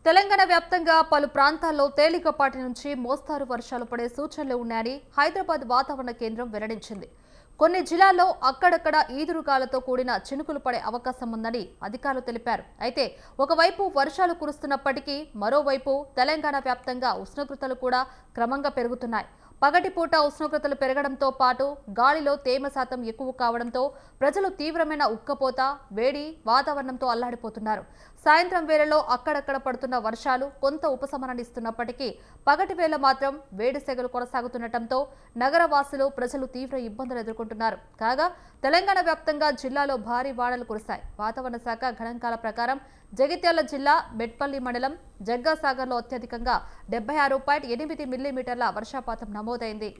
తెలంగాణ వ్యాప్తంగా పలు ప్రాంతాల్లో తేలికపాటి నుంచి మోస్తారు వర్షాలు పడే సూచనలు ఉన్నాయని హైదరాబాద్ వాతావరణ కేంద్రం వెల్లడించింది. కొన్ని జిల్లాల్లో అక్కడక్కడ ఈదురుగాలతో కూడిన చినుకులు పడే అవకాశం ఉందని అధికారులు తెలిపారు. అయితే ఒకవైపు వర్షాలు కురుస్తున్నప్పటికీ మరోవైపు తెలంగాణ వ్యాప్తంగా ఉష్ణోగ్రతలు కూడా క్రమంగా పెరుగుతున్నాయి. పగటిపూట ఉష్ణోగ్రతలు పెరగడంతో పాటు గాలిలో తేమ శాతం ఎక్కువ కావడంతో ప్రజలు తీవ్రమైన ఉక్కపోత, వేడి వాతావరణంతో అల్లాడిపోతున్నారు. సాయంత్రం వేళలో అక్కడక్కడ పడుతున్న వర్షాలు కొంత ఉపశమనాన్ని ఇస్తున్నప్పటికీ పగటి వేళ మాత్రం వేడి సెగలు కొనసాగుతుండటంతో నగరవాసులు ప్రజలు తీవ్ర ఇబ్బందులు ఎదుర్కొంటున్నారు. కాగా తెలంగాణ వ్యాప్తంగా జిల్లాలో భారీ వానలు కురిశాయి. వాతావరణ శాఖ గణాంకాల ప్రకారం జగిత్యాల జిల్లా మెట్పల్లి మండలం జగ్గాసాగర్లో అత్యధికంగా 76.8 మిల్లీమీటర్ల వర్షపాతం నమోదైంది.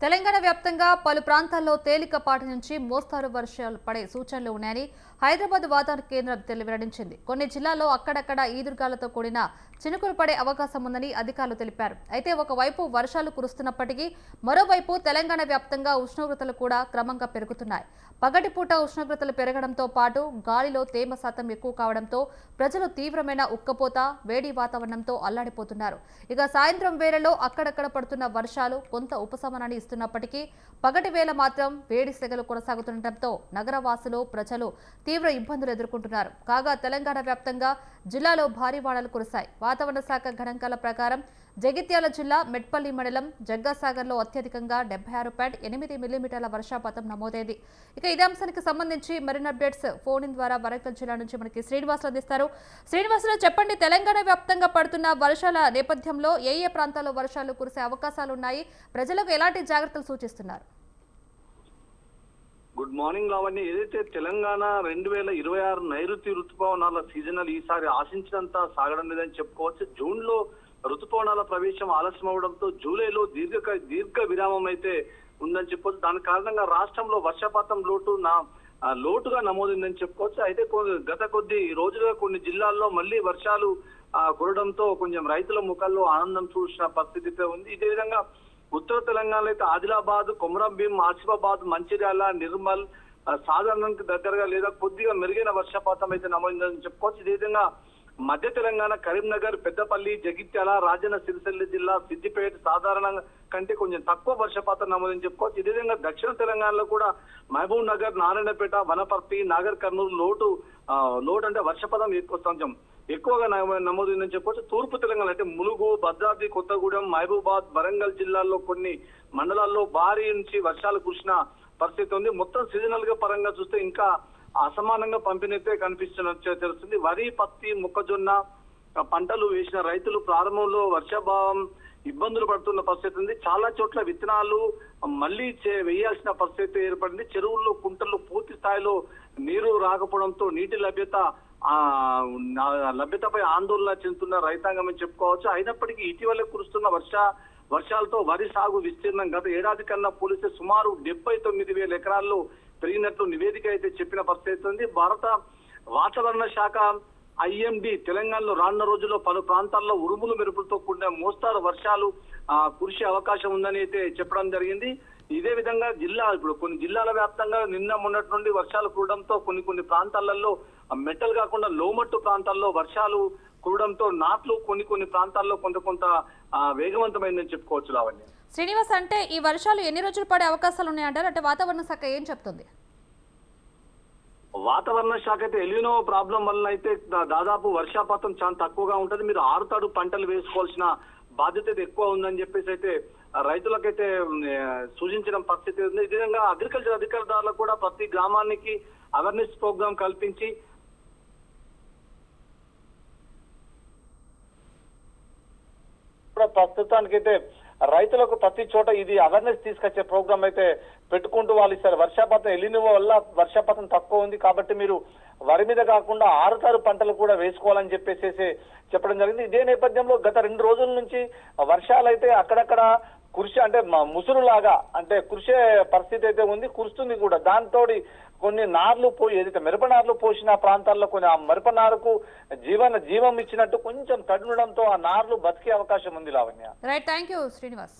తెలంగాణ వ్యాప్తంగా పలు ప్రాంతాల్లో తేలికపాటి నుంచి మోస్తారు వర్షాలు పడే సూచనలు ఉన్నాయని హైదరాబాద్ వాతావరణ కేంద్రం వెల్లడించింది. కొన్ని జిల్లాల్లో అక్కడక్కడ ఈదురుగాలతో కూడిన చినుకులు పడే అవకాశం ఉందని అధికారులు తెలిపారు. అయితే ఒకవైపు వర్షాలు కురుస్తున్నప్పటికీ మరోవైపు తెలంగాణ వ్యాప్తంగా ఉష్ణోగ్రతలు కూడా క్రమంగా పెరుగుతున్నాయి. పగటిపూట ఉష్ణోగ్రతలు పెరగడంతో పాటు గాలిలో తేమ శాతం ఎక్కువ కావడంతో ప్రజలు తీవ్రమైన ఉక్కపోత, వేడి వాతావరణంతో అల్లాడిపోతున్నారు. ఇక సాయంత్రం వేళలో అక్కడక్కడ పడుతున్న వర్షాలు కొంత ఉపశమనాన్ని ఇస్తున్నప్పటికీ పగటి వేళ మాత్రం వేడి సెగలు కొనసాగుతుండటంతో నగరవాసులు ప్రజలు తీవ్ర ఇబ్బందులు ఎదుర్కొంటున్నారు. కాగా తెలంగాణ వ్యాప్తంగా జిల్లాలో భారీ వానలు కురిశాయి. వాతావరణ శాఖ గణాంకాల ప్రకారం జగిత్యాల జిల్లా మెట్పల్లి మండలం జగ్గాసాగర్లో అత్యధికంగా 76.8 మిల్లీమీటర్ల వర్షపాతం నమోదైంది. ఇక ఇదే అంశానికి సంబంధించి మరిన్ని అప్డేట్స్ ఫోన్ ఇన్ ద్వారా వరంగల్ జిల్లా నుంచి మనకి శ్రీనివాసులు అందిస్తారు. శ్రీనివాసులు, చెప్పండి, తెలంగాణ వ్యాప్తంగా పడుతున్న వర్షాల నేపథ్యంలో ఏ ప్రాంతాల్లో వర్షాలు కురిసే అవకాశాలు ఉన్నాయి? ప్రజలకు ఎలాంటి జాగ్రత్తలు సూచిస్తున్నారు? Good morning Lavanya. ఏదైతే తెలంగాణ 2026 నైరుతి ఋతుపవనాల సీజనల్ ఈసారి ఆశించినంత సాగడం లేదని చెప్పుకోవచ్చు. జూన్ లో ఋతుపవనాల ప్రవేశం ఆలస్యం అవడంతో జూలైలో దీర్ఘ విరామం అయితే ఉందని చెప్పొచ్చు. దాని కారణంగా రాష్ట్రంలో వర్షపాతం లోటుగా నమోదైందని చెప్పుకోవచ్చు. అయితే గత కొద్ది రోజులుగా కొన్ని జిల్లాల్లో మళ్ళీ వర్షాలు కురడంతో కొంచెం రైతుల ముఖాల్లో ఆనందం చూసిన పరిస్థితి ఉంది. ఇదే విధంగా ఉత్తర తెలంగాణలో అయితే ఆదిలాబాద్, కొమరంభీం, ఆసిఫాబాద్, మంచిర్యాల, నిర్మల్ సాధారణానికి దగ్గరగా లేదా కొద్దిగా మెరుగైన వర్షపాతం అయితే నమోదైందని చెప్పుకోవచ్చు. ఇదే విధంగా మధ్య తెలంగాణ కరీంనగర్, పెద్దపల్లి, జగిత్యాల, రాజన్న సిరిసిల్ల జిల్లా, సిద్దిపేట సాధారణ కంటే కొంచెం తక్కువ వర్షపాతం నమోదని చెప్పుకోవచ్చు. ఇదే విధంగా దక్షిణ తెలంగాణలో కూడా మహబూబ్ నగర్, నారాయణపేట, వనపర్తి, నాగర్ కర్నూలు లోటు అంటే వర్షపాతం కొంచెం ఎక్కువగా నమోదైందని చెప్పొచ్చు. తూర్పు తెలంగాణ అంటే ములుగు, భద్రాద్రి కొత్తగూడెం, మహబూబాద్, వరంగల్ జిల్లాల్లో కొన్ని మండలాల్లో భారీ నుంచి వర్షాలు కురిసిన పరిస్థితి ఉంది. మొత్తం సీజనల్ గా పరంగా చూస్తే ఇంకా అసమానంగా పంపిణీతే కనిపిస్తున్నట్టు తెలుస్తుంది. వరి, పత్తి, మొక్కజొన్న పంటలు వేసిన రైతులు ప్రారంభంలో వర్షాభావం ఇబ్బందులు పడుతున్న పరిస్థితి ఉంది. చాలా చోట్ల విత్తనాలు మళ్లీ వేయాల్సిన పరిస్థితి ఏర్పడింది. చెరువుల్లో, కుంటల్లో పూర్తి స్థాయిలో నీరు రాకపోవడంతో నీటి లభ్యతపై ఆందోళన చెందుతున్న రైతాంగం అని చెప్పుకోవచ్చు. అయినప్పటికీ ఇటీవల కురుస్తున్న వర్షాలతో వరి సాగు విస్తీర్ణం గత ఏడాది కన్నా పోలిస్తే సుమారు 79,000 ఎకరాల్లో పెరిగినట్లు నివేదిక అయితే చెప్పిన పరిస్థితి ఉంది. భారత వాతావరణ శాఖ ఐఎండి తెలంగాణలో రానున్న రోజుల్లో పలు ప్రాంతాల్లో ఉరుములు మెరుపులతో కూడిన మోస్తారు వర్షాలు కురిసే అవకాశం ఉందని అయితే చెప్పడం జరిగింది. ఇదే విధంగా ఇప్పుడు కొన్ని జిల్లాల వ్యాప్తంగా నిన్న మొన్నటి నుండి వర్షాలు కురవడంతో కొన్ని ప్రాంతాలలో మెట్టలు కాకుండా లోమట్టు ప్రాంతాల్లో వర్షాలు కురవడంతో నాట్లు కొన్ని ప్రాంతాల్లో కొంత వేగవంతమైందని చెప్పుకోవచ్చు. లావణ్య, శ్రీనివాస్, అంటే ఈ వర్షాలు ఎన్ని రోజులు పడే అవకాశాలు ఉన్నాయంటారు? అంటే వాతావరణ శాఖ ఏం చెప్తుంది? వాతావరణ శాఖ అయితే ఎలినో ప్రాబ్లం వల్ల అయితే దాదాపు వర్షపాతం చాలా తక్కువగా ఉంటది. మీరు ఆరుతడు పంటలు వేసుకోవాల్సిన బాధ్యత అయితే ఎక్కువ ఉందని చెప్పేసి అయితే రైతులకైతే సూచించడం పరిస్థితి ఉంది. ఈ విధంగా అగ్రికల్చర్ అధికారులకు కూడా ప్రతి గ్రామానికి అవేర్నెస్ ప్రోగ్రామ్ కల్పించి ప్రస్తుతానికైతే రైతులకు ప్రతి చోట ఇది అవేర్నెస్ తీసుకొచ్చే ప్రోగ్రామ్ అయితే పెట్టుకుంటూ వాళ్ళు ఇస్తారు. వర్షపాతం ఎలినో వల్ల వర్షపాతం తక్కువ ఉంది కాబట్టి మీరు వరి మీద కాకుండా ఆరుతారు పంటలు కూడా వేసుకోవాలని చెప్పేసి చెప్పడం జరిగింది. ఇదే నేపథ్యంలో గత 2 రోజుల నుంచి వర్షాలు అయితే అక్కడక్కడ అంటే ముసురులాగా అంటే కురిసే పరిస్థితి అయితే ఉంది, కురుస్తుంది కూడా. దాంతో కొన్ని నార్లు ఏదైతే మిరప నార్లు పోసిన ప్రాంతాల్లో కొన్ని ఆ మిరప నారుకు జీవం ఇచ్చినట్టు కొంచెం తడునడంతో ఆ నార్లు బతికే అవకాశం ఉంది. Lavanya, right, thank you Srinivas.